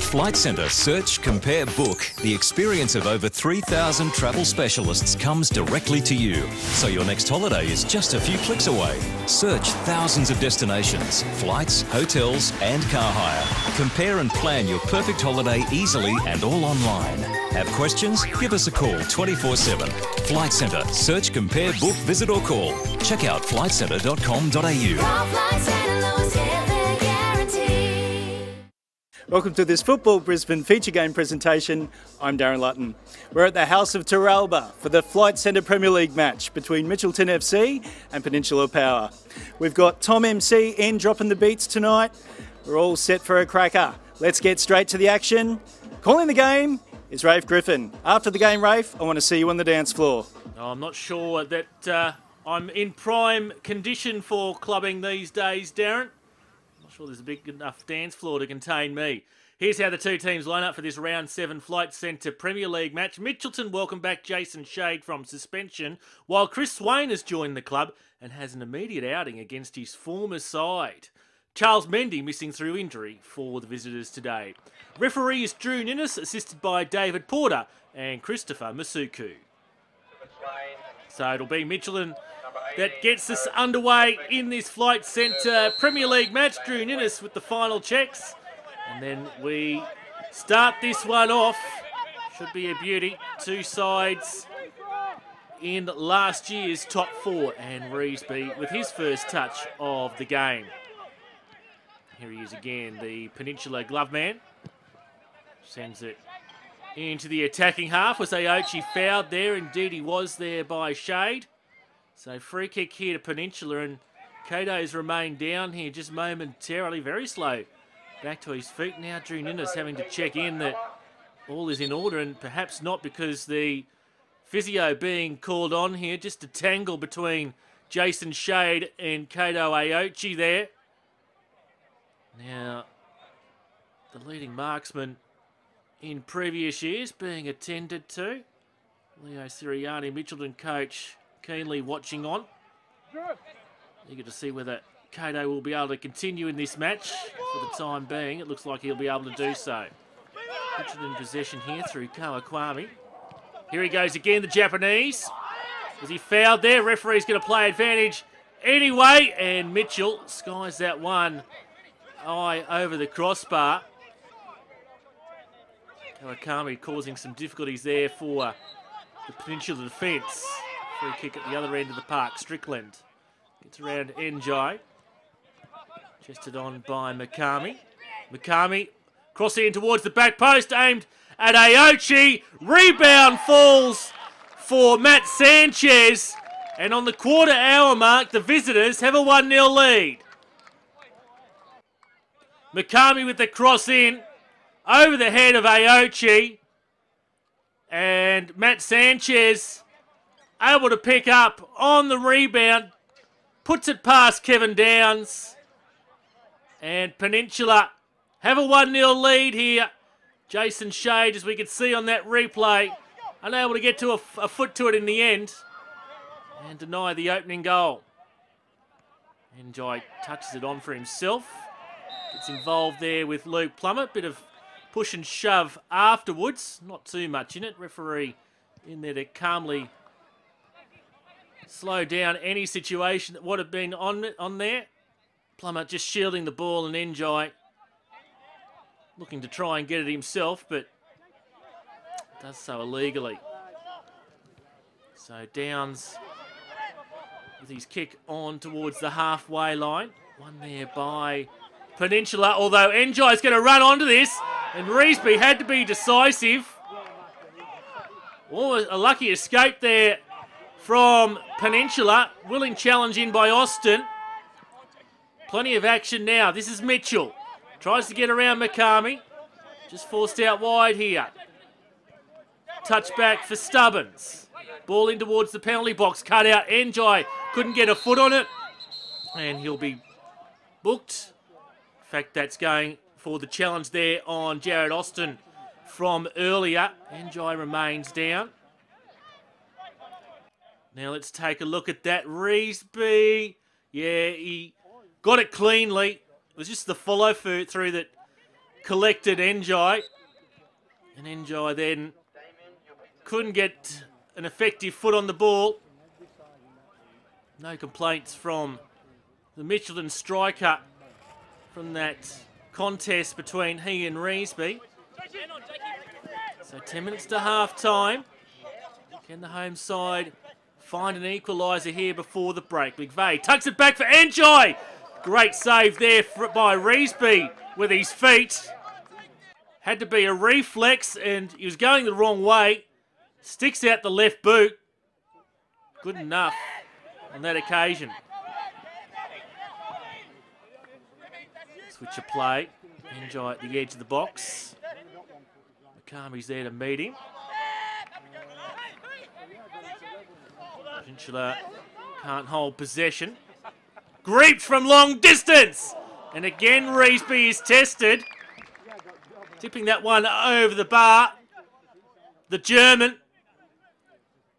Flight Centre Search, Compare, Book. The experience of over 3,000 travel specialists comes directly to you, so your next holiday is just a few clicks away. Search thousands of destinations, flights, hotels and car hire. Compare and plan your perfect holiday easily and all online. Have questions? Give us a call 24/7. Flight Centre Search, Compare, Book, visit or call. Check out flightcentre.com.au. Welcome to this Football Brisbane feature game presentation. I'm Darren Lutton. We're at the House of Teralba for the Flight Centre Premier League match between Mitchelton FC and Peninsula Power. We've got Tom MC in dropping the beats tonight. We're all set for a cracker. Let's get straight to the action. Calling the game is Rafe Griffin. After the game, Rafe, I want to see you on the dance floor. Oh, I'm not sure that I'm in prime condition for clubbing these days, Darren. Sure there's a big enough dance floor to contain me. Here's how the two teams line up for this round 7 Flight Centre Premier League match. Mitchelton welcome back Jason Shade from suspension, while Chris Swain has joined the club and has an immediate outing against his former side. Charles Mendy missing through injury for the visitors today. Referee is Drew Ninnis, assisted by David Porter and Christopher Masuku. So it'll be Mitchelton that gets us underway in this Flight Centre Premier League match. Drew Ninnis with the final checks. And then we start this one off. Should be a beauty. Two sides in last year's top 4. And Reesby with his first touch of the game. Here he is again, the Peninsula glove man. Sends it into the attacking half. Was Aochi fouled there? Indeed he was there by Shade. So free kick here to Peninsula, and Cato's remained down here just momentarily, very slow. Back to his feet now. Drew Ninnis having to check in that all is in order, and perhaps not because the physio being called on here. Just a tangle between Jason Shade and Cato Aochi there. Now, the leading marksman in previous years being attended to. Leo Siriani, Mitchelton coach, keenly watching on. Eager to see whether Cato will be able to continue in this match. For the time being, it looks like he'll be able to do so. Mitchelton in possession here through Kawakwami. Here he goes again, the Japanese. Was he fouled there? Referee's going to play advantage anyway. And Mitchell skies that one eye over the crossbar. Kawakami causing some difficulties there for the Peninsula defence. Free kick at the other end of the park. Strickland gets around Njai. Chested on by Makami. Makami crossing in towards the back post, aimed at Aochi. Rebound falls for Matt Sanchez. And on the quarter hour mark, the visitors have a 1-0 lead. Makami with the cross in over the head of Aochi. And Matt Sanchez able to pick up on the rebound. Puts it past Kevin Downs. And Peninsula have a 1-0 lead here. Jason Shade, as we can see on that replay, unable to get to a foot to it in the end. And deny the opening goal. Njai touches it on for himself. Gets involved there with Luke Plummer. Bit of push and shove afterwards. Not too much in it. Referee in there to calmly slow down any situation that would have been on there. Plummer just shielding the ball, and Njai looking to try and get it himself, but does so illegally. So Downs with his kick on towards the halfway line. One there by Peninsula, although Njai's going to run onto this, and Reesby had to be decisive. Oh, a lucky escape there from Peninsula. Willing challenge in by Austin. Plenty of action now. This is Mitchell. Tries to get around Makami. Just forced out wide here. Touch back for Stubbins. Ball in towards the penalty box. Cut out. Njai couldn't get a foot on it. And he'll be booked. In fact, that's going for the challenge there on Jared Austin from earlier. Njai remains down. Now let's take a look at that. Reesby. Yeah, he got it cleanly. It was just the follow through that collected Enjoy. And Enjoy then couldn't get an effective foot on the ball. No complaints from the Mitchelton striker from that contest between he and Reesby. So 10 minutes to half time. Can the home side find an equaliser here before the break? McVeigh tucks it back for Enjoy. Great save there by Reesby with his feet. Had to be a reflex and he was going the wrong way. Sticks out the left boot. Good enough on that occasion. Switch of play. Enjoy at the edge of the box. McCarmy's there to meet him. Peninsula can't hold possession. Greeps from long distance. And again, Reesby is tested. Tipping that one over the bar. The German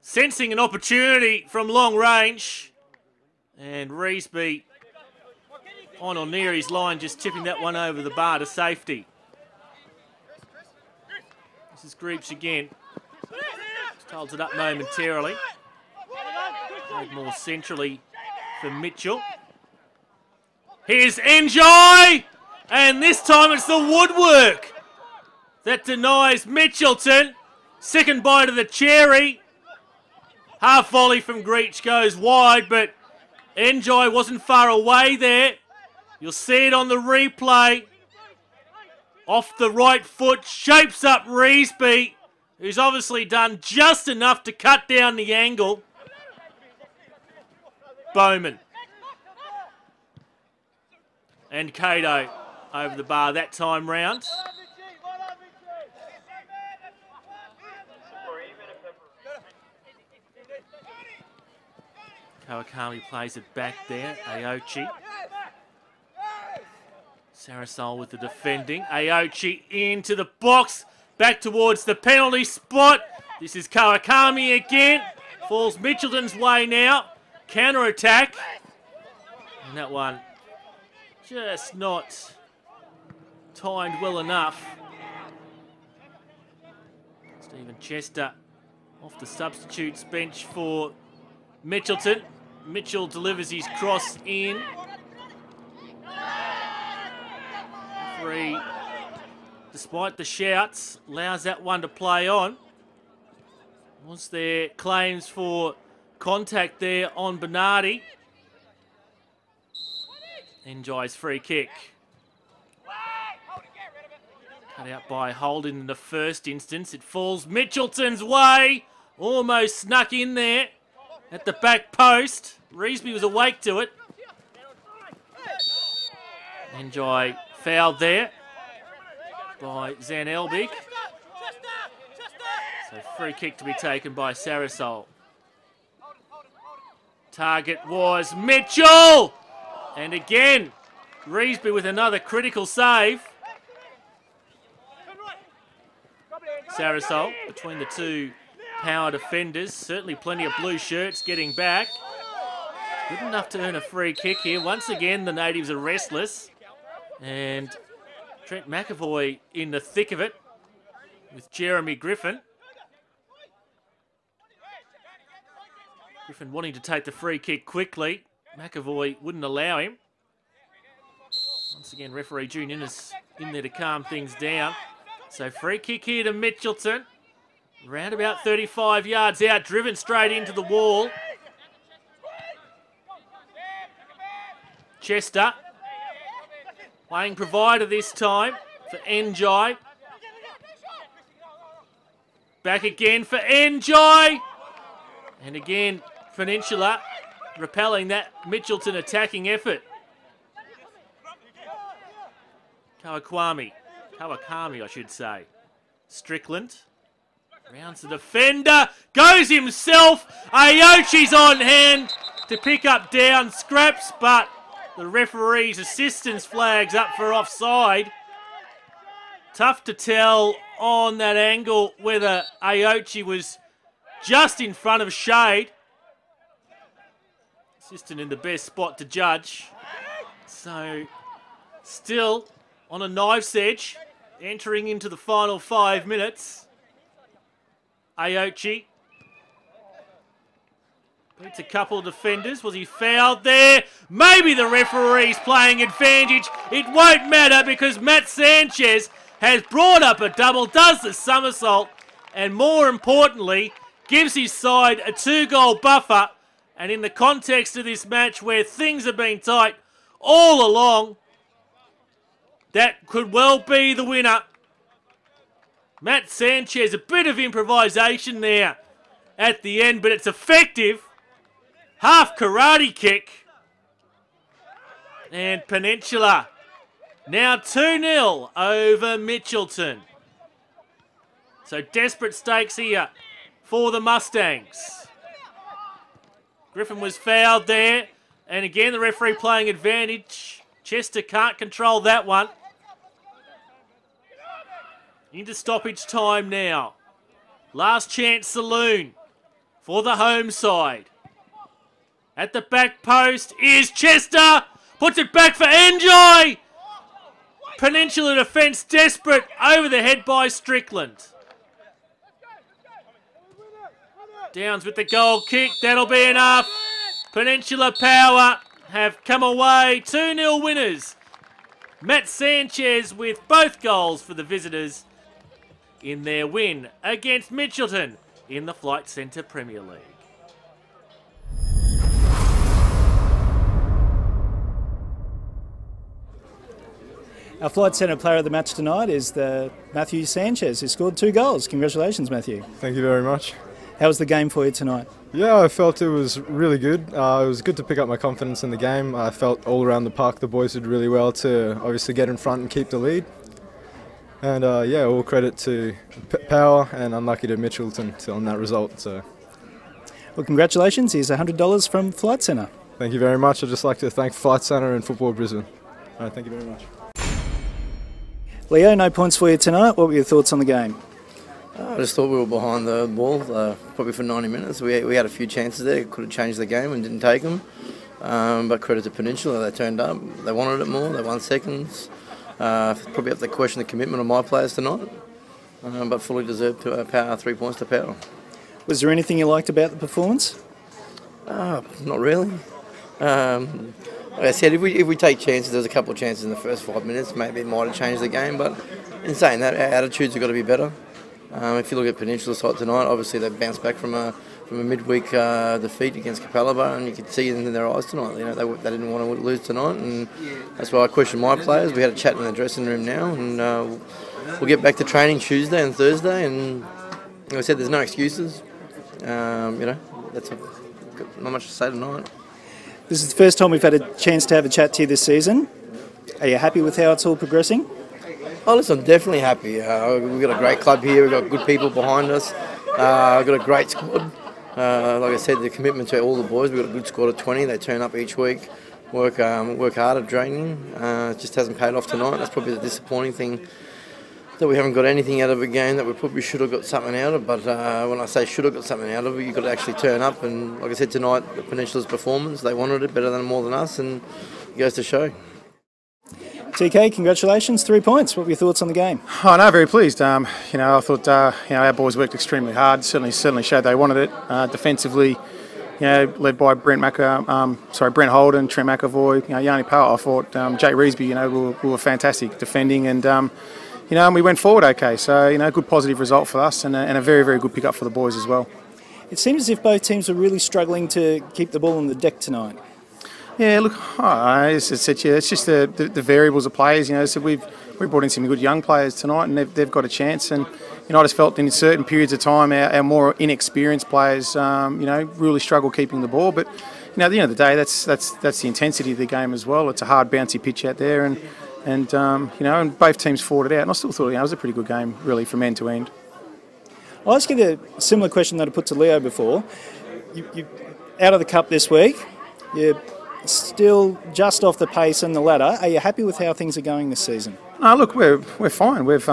sensing an opportunity from long range. And Reesby on or near his line, just tipping that one over the bar to safety. This is Greeps again. Just holds it up momentarily. Played more centrally for Mitchell. Here's Enjoy! And this time it's the woodwork that denies Mitchelton. Second bite of the cherry. Half volley from Greech goes wide, but Enjoy wasn't far away there. You'll see it on the replay. Off the right foot, shapes up Reesby, who's obviously done just enough to cut down the angle. Bowman. And Cato over the bar that time round. Kawakami plays it back there. Aochi. Sarasol with the defending. Aochi into the box. Back towards the penalty spot. This is Kawakami again. Falls Mitchelton's way now. Counter attack. And that one just not timed well enough. Stephen Chester off the substitutes bench for Mitchelton. Mitchell delivers his cross in. Referee, despite the shouts, allows that one to play on. Was there claims for contact there on Bernardi? Enjoys free kick. Cut out by Holden in the first instance. It falls Mitchelton's way. Almost snuck in there at the back post. Reesby was awake to it. Enjoy fouled there by Zan Elbig. So free kick to be taken by Sarasol. Target was Mitchell! And again, Reesby with another critical save. Sarasol between the two power defenders. Certainly plenty of blue shirts getting back. Good enough to earn a free kick here. Once again, the natives are restless. And Trent McAvoy in the thick of it with Jeremy Griffin. Griffin wanting to take the free kick quickly. McAvoy wouldn't allow him. Once again, referee June Innes in there to calm things down. So free kick here to Mitchelton. Round about 35 yards out, driven straight into the wall. Chester. Playing provider this time for Enjoy. Back again for Enjoy. And again, Peninsula repelling that Mitchelton attacking effort. Kawakami, I should say. Strickland. Rounds the defender. Goes himself. Aochi's on hand to pick up down scraps, but the referee's assistance flags up for offside. Tough to tell on that angle whether Aochi was just in front of shade. Assistant in the best spot to judge. So, still on a knife's edge. Entering into the final 5 minutes. Aochi beats a couple of defenders. Was he fouled there? Maybe the referee's playing advantage. It won't matter because Matt Sanchez has brought up a double, does the somersault, and more importantly, gives his side a 2-goal buffer. And in the context of this match where things have been tight all along, that could well be the winner. Matt Sanchez, a bit of improvisation there at the end, but it's effective. Half karate kick. And Peninsula now 2-0 over Mitchelton. So desperate stakes here for the Mustangs. Griffin was fouled there. And again, the referee playing advantage. Chester can't control that one. Into stoppage time now. Last chance saloon for the home side. At the back post is Chester. Puts it back for Enjoy. Peninsula defence desperate. Over the head by Strickland. Downs with the goal kick. That'll be enough. Peninsula Power have come away 2-0 winners. Matt Sanchez with both goals for the visitors in their win against Mitchelton in the Flight Centre Premier League. Our Flight Centre player of the match tonight is Matthew Sanchez, who scored 2 goals. Congratulations, Matthew. Thank you very much. How was the game for you tonight? Yeah, I felt it was really good. It was good to pick up my confidence in the game. I felt all around the park the boys did really well to obviously get in front and keep the lead. And yeah, all credit to Power and unlucky to Mitchelton on that result. So, well, congratulations. Here's $100 from Flight Centre. Thank you very much. I'd just like to thank Flight Centre and Football Brisbane. All right, thank you very much. Leo, no points for you tonight. What were your thoughts on the game? I just thought we were behind the ball probably for 90 minutes. We had a few chances there, could have changed the game and didn't take them. But credit to Peninsula, they turned up. They wanted it more. They won seconds. Probably have to question the commitment of my players tonight. But fully deserved Power 3 points to Power. Was there anything you liked about the performance? Not really. Like I said, if we take chances, there's a couple of chances in the first 5 minutes. Maybe it might have changed the game. But in saying that, our attitudes have got to be better. If you look at Peninsula side tonight, obviously they bounced back from a midweek defeat against Teralba, and you could see it in their eyes tonight. You know, they didn't want to lose tonight, and that's why I questioned my players. We had a chat in the dressing room now, and we'll get back to training Tuesday and Thursday. And like I said, there's no excuses. You know, not much to say tonight. This is the first time we've had a chance to have a chat to you this season. Are you happy with how it's all progressing? Oh, listen, I'm definitely happy. We've got a great club here. We've got good people behind us. We've got a great squad. Like I said, the commitment to all the boys. We've got a good squad of 20. They turn up each week, work hard at training. It just hasn't paid off tonight. That's probably the disappointing thing, that we haven't got anything out of a game that we probably should have got something out of. But when I say should have got something out of it, you've got to actually turn up. And like I said tonight, the Peninsula's performance, they wanted it better than more than us, and it goes to show. TK, congratulations, 3 points. What were your thoughts on the game? Oh no, very pleased. You know, I thought our boys worked extremely hard. Certainly showed they wanted it. Defensively, you know, led by Brent Holden, Trent McAvoy, Yanni Powell. I thought Jay Reesby, we were fantastic defending, and you know, and we went forward okay. So you know, good positive result for us, and a very, very good pickup for the boys as well. It seems as if both teams were really struggling to keep the ball on the deck tonight. Yeah, look, it's just the variables of players. You know, so we brought in some good young players tonight, and they've got a chance. And you know, I just felt in certain periods of time, our more inexperienced players, you know, really struggle keeping the ball. But you know, at the end of the day, that's the intensity of the game as well. It's a hard, bouncy pitch out there, and you know, and both teams fought it out. And I still thought, you know, it was a pretty good game, really, from end to end. I'll ask you a similar question that I put to Leo before. You out of the cup this week. You're still just off the pace and the ladder. Are you happy with how things are going this season? Look, we're fine. We've you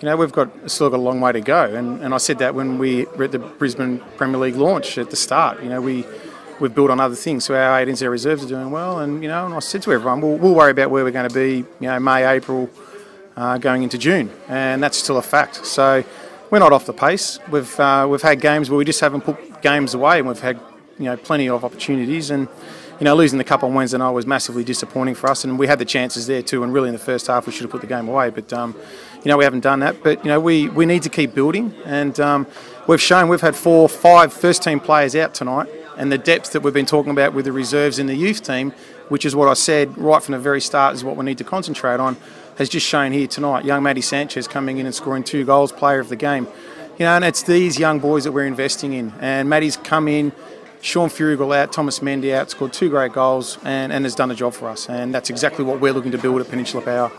know, we've still got a long way to go, and I said that when we were at the Brisbane Premier League launch at the start. You know, we've built on other things, so our 18s, our reserves are doing well, and you know, and I said to everyone, we'll worry about where we're going to be. You know, May, April, going into June, and that's still a fact. So we're not off the pace. We've had games where we just haven't put games away, and we've had plenty of opportunities, and losing the cup on Wednesday night was massively disappointing for us, and we had the chances there too, and really in the first half we should have put the game away, but we haven't done that. But we need to keep building, and we've shown we've had 4 or 5 first team players out tonight, and the depth that we've been talking about with the reserves in the youth team, which is what I said right from the very start is what we need to concentrate on, has just shown here tonight. Young Matty Sanchez coming in and scoring 2 goals, player of the game. And it's these young boys that we're investing in, and Matty's come in, Sean Furigal out, Thomas Mendy out, scored 2 great goals and has done the job for us. And that's exactly what we're looking to build at Peninsula Power.